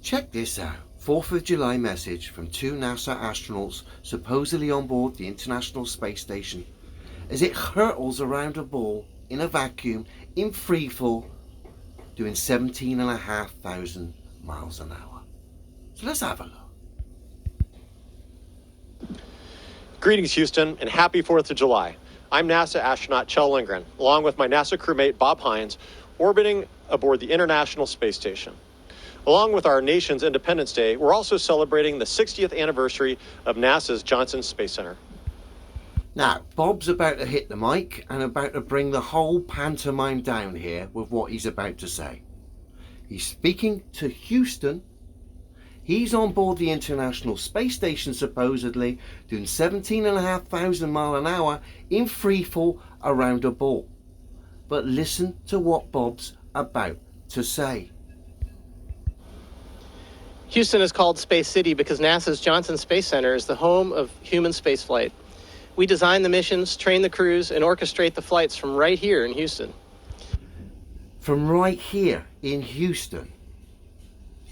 Check this out. 4th of July message from 2 NASA astronauts supposedly on board the International Space Station as it hurtles around a ball in a vacuum in freefall doing 17,500 miles an hour. So let's have a look. Greetings, Houston, and happy 4th of July. I'm NASA astronaut Kjell Lindgren, along with my NASA crewmate Bob Hines, orbiting aboard the International Space Station. Along with our nation's Independence Day, we're also celebrating the 60th anniversary of NASA's Johnson Space Center. Now, Bob's about to hit the mic and about to bring the whole pantomime down here with what he's about to say. He's speaking to Houston. He's on board the International Space Station supposedly doing 17,500 miles an hour in freefall around a ball. But listen to what Bob's about to say. Houston is called Space City because NASA's Johnson Space Center is the home of human spaceflight. We design the missions, train the crews, and orchestrate the flights from right here in Houston. From right here in Houston?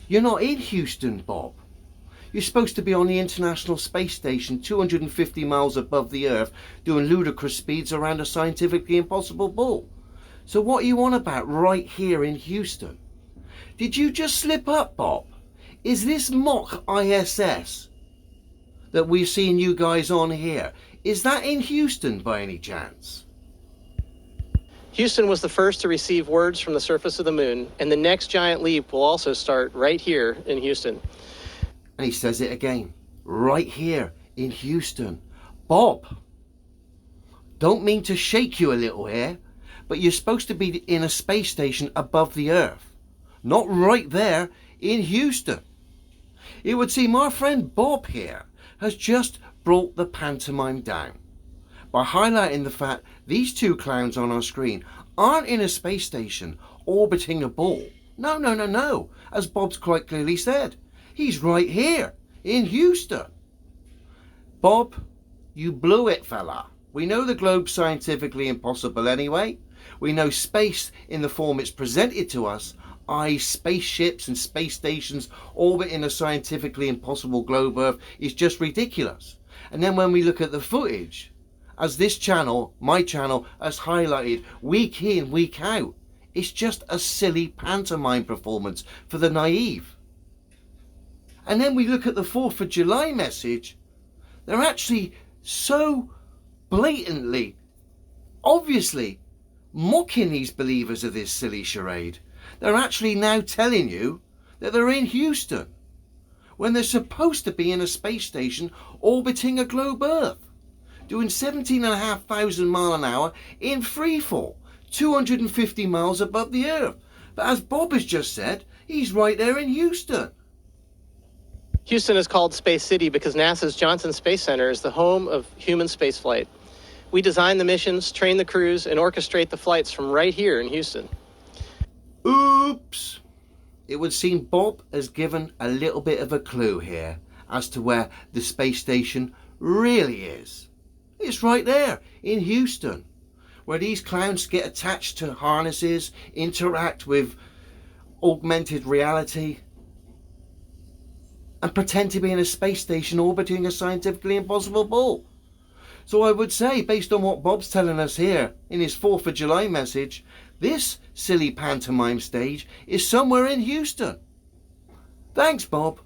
You're not in Houston, Bob. You're supposed to be on the International Space Station 250 miles above the Earth doing ludicrous speeds around a scientifically impossible ball. So what are you on about right here in Houston? Did you just slip up, Bob? Is this mock ISS that we're seeing you guys on here, is that in Houston by any chance? Houston was the first to receive words from the surface of the moon, and the next giant leap will also start right here in Houston. And he says it again, right here in Houston. Bob, don't mean to shake you a little here, but you're supposed to be in a space station above the Earth, not right there in Houston. It would seem our friend Bob here has just brought the pantomime down by highlighting the fact these two clowns on our screen aren't in a space station orbiting a ball. No. As Bob's quite clearly said, he's right here in Houston. Bob, you blew it, fella. We know the globe's scientifically impossible anyway. We know space in the form it's presented to us, i.e. spaceships and space stations orbiting a scientifically impossible globe Earth, is just ridiculous. And then when we look at the footage, as this channel, my channel, has highlighted week in, week out, it's just a silly pantomime performance for the naive. And then we look at the 4th of July message, they're actually so blatantly, obviously, mocking these believers of this silly charade. They're actually now telling you that they're in Houston when they're supposed to be in a space station orbiting a globe Earth, doing 17,500 miles an hour in freefall, 250 miles above the Earth. But as Bob has just said, he's right there in Houston. Houston is called Space City because NASA's Johnson Space Center is the home of human spaceflight. We design the missions, train the crews, and orchestrate the flights from right here in Houston. Oops. It would seem Bob has given a little bit of a clue here as to where the space station really is. It's right there in Houston, where these clowns get attached to harnesses, interact with augmented reality, and pretend to be in a space station orbiting a scientifically impossible ball. So I would say, based on what Bob's telling us here in his 4th of July message, this silly pantomime stage is somewhere in Houston. Thanks, Bob.